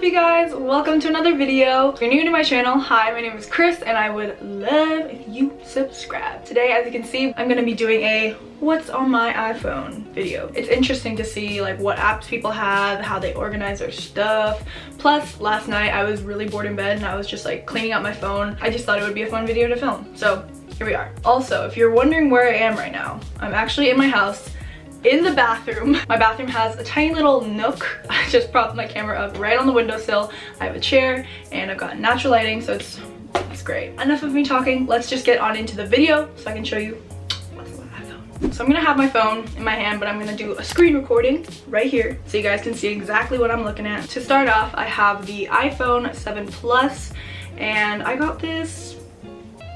you guys? Welcome to another video. If you're new to my channel, hi, my name is Kris and I would love if you subscribe. Today, as you can see, I'm gonna be doing a what's on my iPhone video. It's interesting to see like what apps people have, how they organize their stuff. Plus, last night I was really bored in bed and I was just like cleaning out my phone. I just thought it would be a fun video to film. So here we are. Also, if you're wondering where I am right now, I'm actually in my house. In the bathroom. My bathroom has a tiny little nook. I just propped my camera up right on the windowsill. I have a chair and I've got natural lighting, so it's great. Enough of me talking. Let's just get on into the video so I can show you what's on my phone. So I'm gonna have my phone in my hand, but I'm gonna do a screen recording right here so you guys can see exactly what I'm looking at. To start off, I have the iPhone 7 Plus and I got this,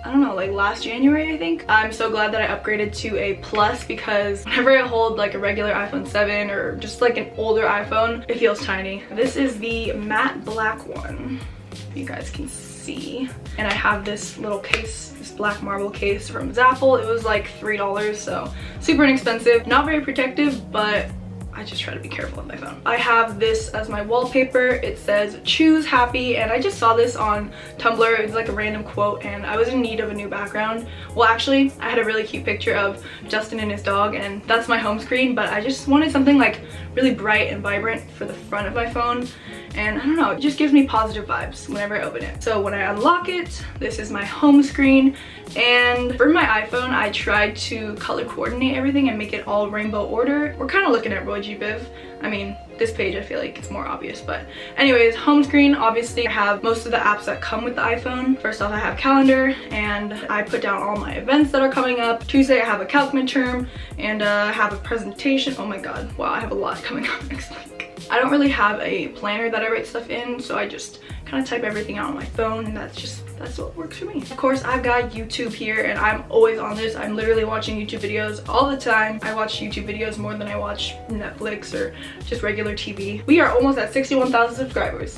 I don't know, like last January, I think. I'm so glad that I upgraded to a Plus because whenever I hold like a regular iPhone 7 or just like an older iPhone, it feels tiny. This is the matte black one, if you guys can see. And I have this little case, this black marble case from Zappos. It was like $3, so super inexpensive. Not very protective, but I just try to be careful with my phone. I have this as my wallpaper. It says choose happy, and I just saw this on Tumblr. It's like a random quote and I was in need of a new background. Well, actually I had a really cute picture of Justin and his dog and that's my home screen, but I just wanted something like really bright and vibrant for the front of my phone, and I don't know, it just gives me positive vibes whenever I open it. So when I unlock it, this is my home screen, and for my iPhone I tried to color coordinate everything and make it all rainbow order. We're kind of looking at Roy G. Biv. I mean, this page I feel like it's more obvious, but anyways, home screen, obviously I have most of the apps that come with the iPhone. First off, I have calendar and I put down all my events that are coming up. Tuesday I have a calc midterm and I have a presentation. Oh my god, wow, I have a lot coming up next week. I don't really have a planner that I write stuff in, so I just kind of type everything out on my phone, and that's what works for me. Of course, I've got YouTube here and I'm always on this. I'm literally watching YouTube videos all the time. I watch YouTube videos more than I watch Netflix or just regular TV. We are almost at 61,000 subscribers.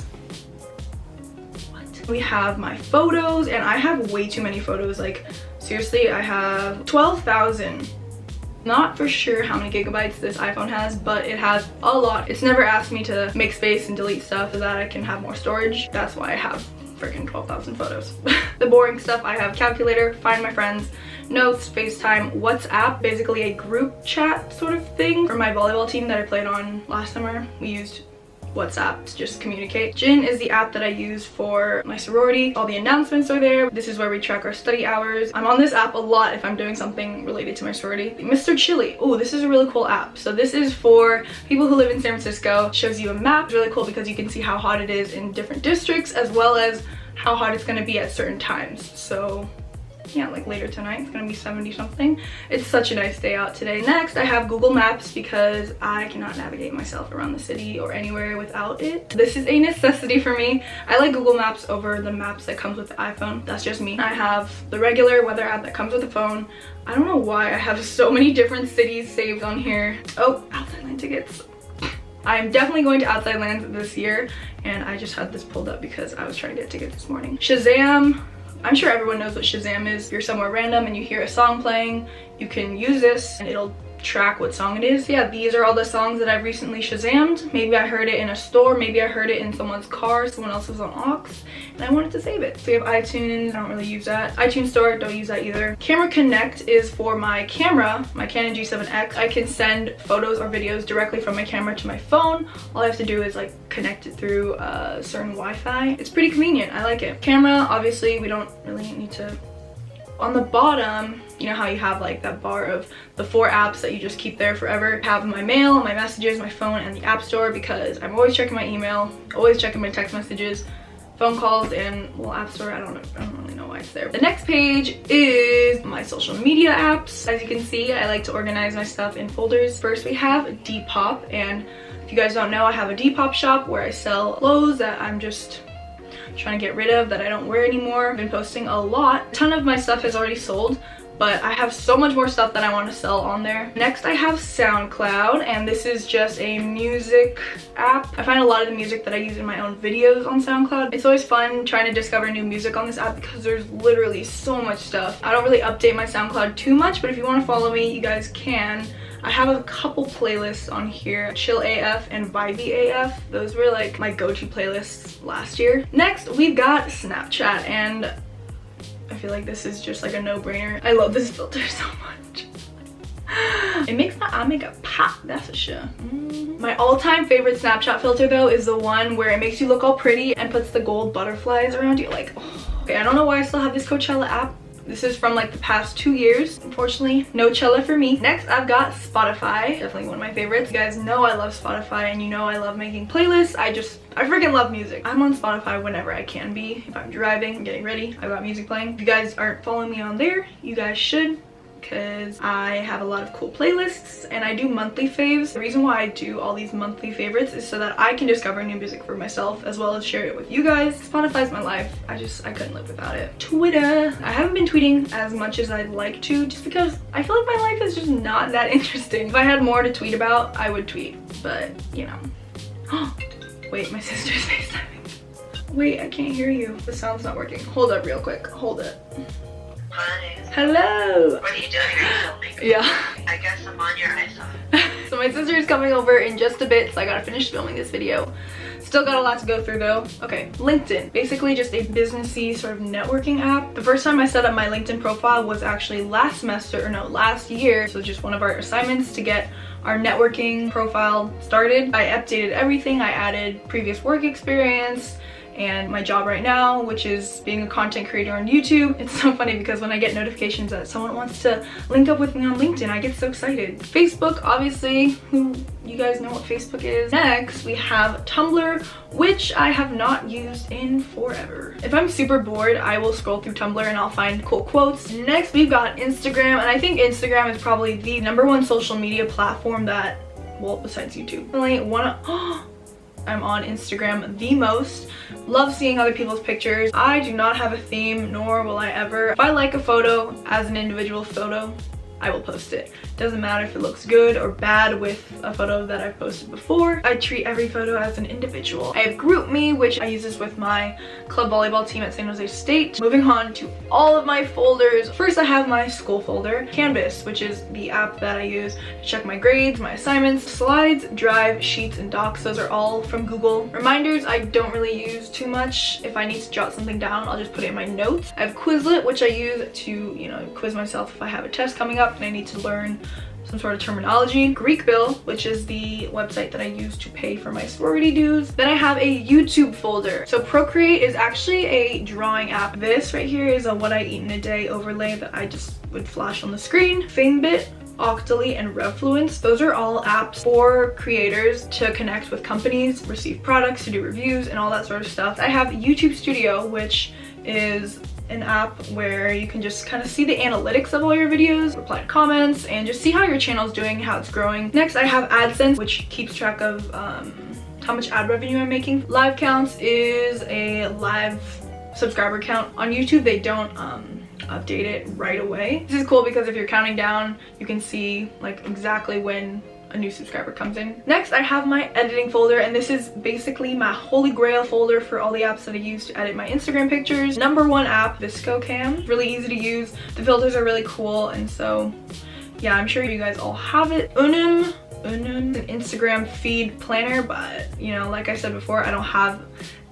What? We have my photos, and I have way too many photos. Like seriously, I have 12,000. Not for sure how many gigabytes this iPhone has, but it has a lot. It's never asked me to make space and delete stuff so that I can have more storage. That's why I have freaking 12,000 photos. The boring stuff, I have calculator, find my friends, notes, FaceTime, WhatsApp, basically a group chat sort of thing. For my volleyball team that I played on last summer, we used WhatsApp to just communicate. Jin is the app that I use for my sorority. All the announcements are there. This is where we track our study hours. I'm on this app a lot if I'm doing something related to my sorority. Mr. Chili. Oh, this is a really cool app. So this is for people who live in San Francisco. It shows you a map. It's really cool because you can see how hot it is in different districts as well as how hot it's going to be at certain times. So yeah, like later tonight it's gonna be 70 something. It's such a nice day out today. Next, I have Google Maps because I cannot navigate myself around the city or anywhere without it. This is a necessity for me. I like Google Maps over the maps that comes with the iPhone. That's just me. I have the regular weather app that comes with the phone. I don't know why I have so many different cities saved on here. Oh, Outside Land tickets. I'm definitely going to Outside Lands this year, and I just had this pulled up because I was trying to get tickets this morning. Shazam. I'm sure everyone knows what Shazam is. If you're somewhere random and you hear a song playing, you can use this and it'll track what song it is. Yeah, these are all the songs that I've recently Shazammed. Maybe I heard it in a store, maybe I heard it in someone's car, someone else was on aux, and I wanted to save it. So we have iTunes, I don't really use that. iTunes Store, don't use that either. Camera Connect is for my camera, my Canon G7X. I can send photos or videos directly from my camera to my phone. All I have to do is like connect it through certain Wi-Fi. It's pretty convenient, I like it. Camera, obviously we don't really need to. On the bottom, you know how you have like that bar of the 4 apps that you just keep there forever. I have my mail, my messages, my phone, and the app store because I'm always checking my email, always checking my text messages, phone calls, and well, app store, I don't really know why it's there. The next page is my social media apps. As you can see, I like to organize my stuff in folders. First we have Depop, and if you guys don't know, I have a Depop shop where I sell clothes that I'm just trying to get rid of, that I don't wear anymore. I've been posting a lot. A ton of my stuff has already sold, but I have so much more stuff that I want to sell on there. Next, I have SoundCloud, and this is just a music app. I find a lot of the music that I use in my own videos on SoundCloud. It's always fun trying to discover new music on this app because there's literally so much stuff. I don't really update my SoundCloud too much, but if you want to follow me, you guys can. I have a couple playlists on here, Chill AF and Vibey AF. Those were like my go-to playlists last year. Next, we've got Snapchat, and I feel like this is just like a no-brainer. I love this filter so much. It makes my eye makeup pop, that's for sure. My all-time favorite Snapchat filter though is the one where it makes you look all pretty and puts the gold butterflies around you. Like, oh. Okay, I don't know why I still have this Coachella app. This is from like the past 2 years. Unfortunately, no Chella for me. Next, I've got Spotify. Definitely one of my favorites. You guys know I love Spotify, and you know I love making playlists. I freaking love music. I'm on Spotify whenever I can be. If I'm driving, getting ready, I've got music playing. If you guys aren't following me on there, you guys should, because I have a lot of cool playlists and I do monthly faves. The reason why I do all these monthly favorites is so that I can discover new music for myself as well as share it with you guys. Spotify's my life. I couldn't live without it. Twitter. I haven't been tweeting as much as I'd like to, just because I feel like my life is just not that interesting. If I had more to tweet about, I would tweet, but you know. Wait, my sister's FaceTiming. Wait, I can't hear you. The sound's not working. Hold up real quick. Hold it. Hi. Hello. What are you doing? Are you filming? Yeah. I guess I'm on your iPhone. So my sister is coming over in just a bit, so I gotta finish filming this video. Still got a lot to go through though. Okay, LinkedIn. Basically just a businessy sort of networking app. The first time I set up my LinkedIn profile was actually last year. So just one of our assignments to get our networking profile started. I updated everything. I added previous work experience and my job right now, which is being a content creator on YouTube. It's so funny because when I get notifications that someone wants to link up with me on LinkedIn, I get so excited. Facebook, obviously, you guys know what Facebook is. Next, we have Tumblr, which I have not used in forever. If I'm super bored, I will scroll through Tumblr and I'll find cool quotes. Next, we've got Instagram, and I think Instagram is probably the #1 social media platform that, well, besides YouTube. I'm on Instagram the most. Love seeing other people's pictures. I do not have a theme, nor will I ever. If I like a photo as an individual photo, I will post it. Doesn't matter if it looks good or bad with a photo that I've posted before. I treat every photo as an individual. I have GroupMe, which I use this with my club volleyball team at San Jose State. Moving on to all of my folders. First, I have my school folder. Canvas, which is the app that I use to check my grades, my assignments. Slides, Drive, Sheets, and Docs. Those are all from Google. Reminders, I don't really use too much. If I need to jot something down, I'll just put it in my notes. I have Quizlet, which I use to, you know, quiz myself if I have a test coming up and I need to learn some sort of terminology. Greekbill, which is the website that I use to pay for my sorority dues. Then I have a YouTube folder. So Procreate is actually a drawing app. This right here is a what I eat in a day overlay that I just would flash on the screen. Famebit, Octoly, and Refluence. Those are all apps for creators to connect with companies, receive products, to do reviews, and all that sort of stuff. I have YouTube Studio, which is an app where you can just kind of see the analytics of all your videos, reply to comments, and just see how your channel is doing, how it's growing. Next, I have AdSense, which keeps track of how much ad revenue I'm making. Live Counts is a live subscriber count. On YouTube, they don't update it right away. This is cool because if you're counting down, you can see like exactly when a new subscriber comes in. Next, I have my editing folder, and this is basically my holy grail folder for all the apps that I use to edit my Instagram pictures. #1 app, ViscoCam. Really easy to use. The filters are really cool, and so yeah, I'm sure you guys all have it. Unum, an Instagram feed planner, but you know, like I said before, I don't have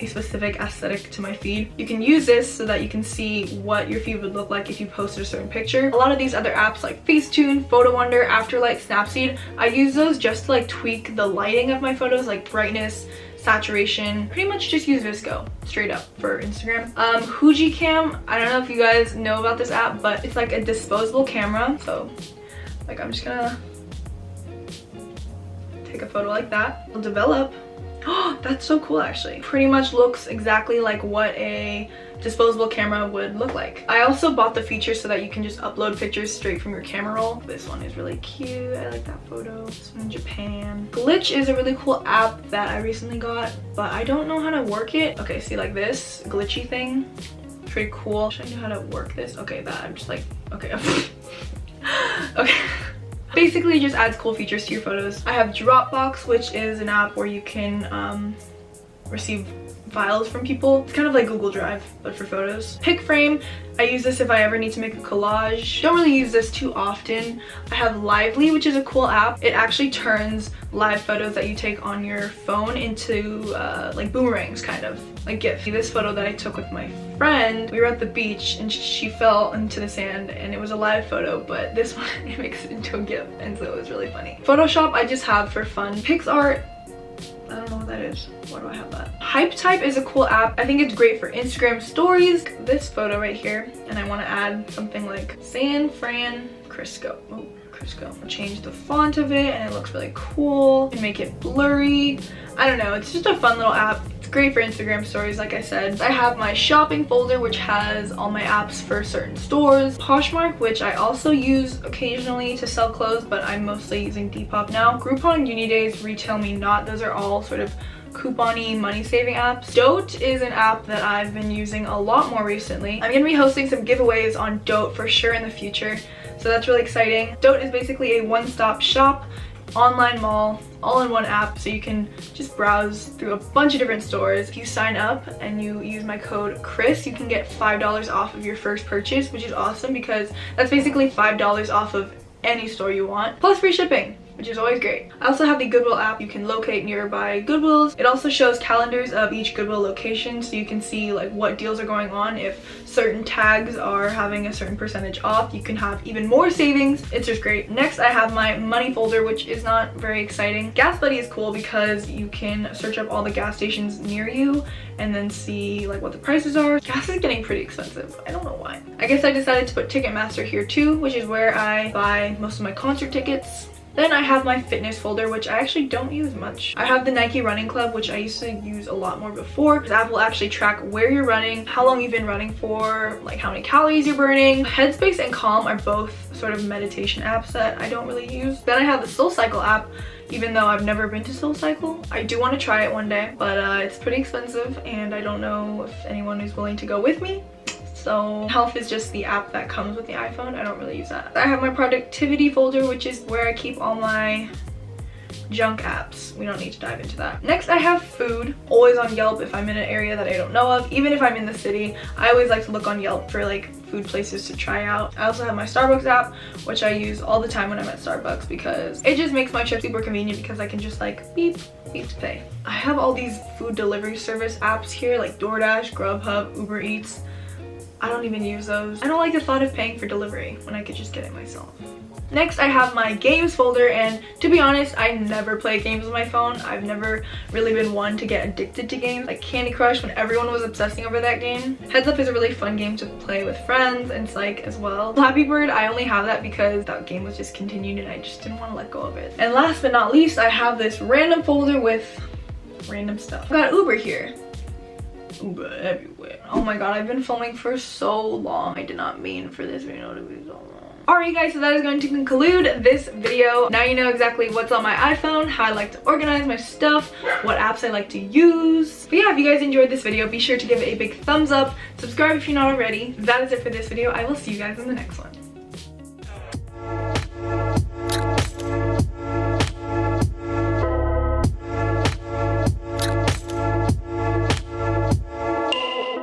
a specific aesthetic to my feed. You can use this so that you can see what your feed would look like if you posted a certain picture. A lot of these other apps like Facetune, Photo Wonder, Afterlight, Snapseed, I use those just to like tweak the lighting of my photos, like brightness, saturation. Pretty much just use Visco straight up for Instagram. Hujicam, I don't know if you guys know about this app, but it's like a disposable camera. So like I'm just gonna take a photo like that. I'll develop. Oh, that's so cool actually. Pretty much looks exactly like what a disposable camera would look like. I also bought the feature so that you can just upload pictures straight from your camera roll. This one is really cute. I like that photo. This one in Japan. Glitch is a really cool app that I recently got, but I don't know how to work it. Okay, see like this glitchy thing. Pretty cool. Should I know how to work this? Okay, that I'm just like, okay. Okay. Basically, it just adds cool features to your photos. I have Dropbox, which is an app where you can receive files from people. It's kind of like Google Drive, but for photos. Pic frame, I use this if I ever need to make a collage. Don't really use this too often. I have Lively, which is a cool app. It actually turns live photos that you take on your phone into like boomerangs, kind of like GIF. This photo that I took with my friend, we were at the beach and she fell into the sand and it was a live photo, but this one it makes it into a GIF, and so it was really funny. Photoshop I just have for fun. PixArt, I don't know what that is. Why do I have that? HypeType is a cool app. I think it's great for Instagram stories. This photo right here, and I want to add something like San Francisco. Oh, Crisco. I'll change the font of it and it looks really cool and make it blurry. I don't know, it's just a fun little app. It's great for Instagram stories, like I said. I have my shopping folder, which has all my apps for certain stores. Poshmark, which I also use occasionally to sell clothes, but I'm mostly using Depop now. Groupon, Unidays, Retail Me Not, those are all sort of coupon-y money-saving apps. DOTE is an app that I've been using a lot more recently. I'm gonna be hosting some giveaways on DOTE for sure in the future, so that's really exciting. DOTE is basically a one-stop shop, online mall, all-in-one app, so you can just browse through a bunch of different stores. If you sign up and you use my code Kris, you can get $5 off of your first purchase, which is awesome because that's basically $5 off of any store you want, plus free shipping, which is always great. I also have the Goodwill app. You can locate nearby Goodwills. It also shows calendars of each Goodwill location, so you can see like what deals are going on. If certain tags are having a certain percentage off, you can have even more savings. It's just great. Next, I have my money folder, which is not very exciting. Gas Buddy is cool because you can search up all the gas stations near you and then see like what the prices are. Gas is getting pretty expensive. I don't know why. I guess I decided to put Ticketmaster here too, which is where I buy most of my concert tickets. Then I have my fitness folder, which I actually don't use much. I have the Nike Running Club, which I used to use a lot more before. This app will actually track where you're running, how long you've been running for, like how many calories you're burning. Headspace and Calm are both sort of meditation apps that I don't really use. Then I have the SoulCycle app, even though I've never been to SoulCycle. I do want to try it one day, but it's pretty expensive and I don't know if anyone is willing to go with me. So Health is just the app that comes with the iPhone. I don't really use that. I have my productivity folder, which is where I keep all my junk apps. We don't need to dive into that. Next, I have food, always on Yelp if I'm in an area that I don't know of. Even if I'm in the city, I always like to look on Yelp for like food places to try out. I also have my Starbucks app, which I use all the time when I'm at Starbucks because it just makes my trip super convenient because I can just like beep, beep to pay. I have all these food delivery service apps here like DoorDash, Grubhub, Uber Eats. I don't even use those. I don't like the thought of paying for delivery when I could just get it myself. Next, I have my games folder, and to be honest, I never play games on my phone. I've never really been one to get addicted to games, like Candy Crush when everyone was obsessing over that game. Heads Up is a really fun game to play with friends, and Psych as well. Flappy Bird, I only have that because that game was just continued and I just didn't want to let go of it. And last but not least, I have this random folder with random stuff. I've got Uber here. Uber everywhere. Oh my god, I've been filming for so long. I did not mean for this video to be so long. Alright guys, so that is going to conclude this video. Now you know exactly what's on my iPhone, how I like to organize my stuff, what apps I like to use. But yeah, if you guys enjoyed this video, be sure to give it a big thumbs up. Subscribe if you're not already. That is it for this video. I will see you guys in the next one.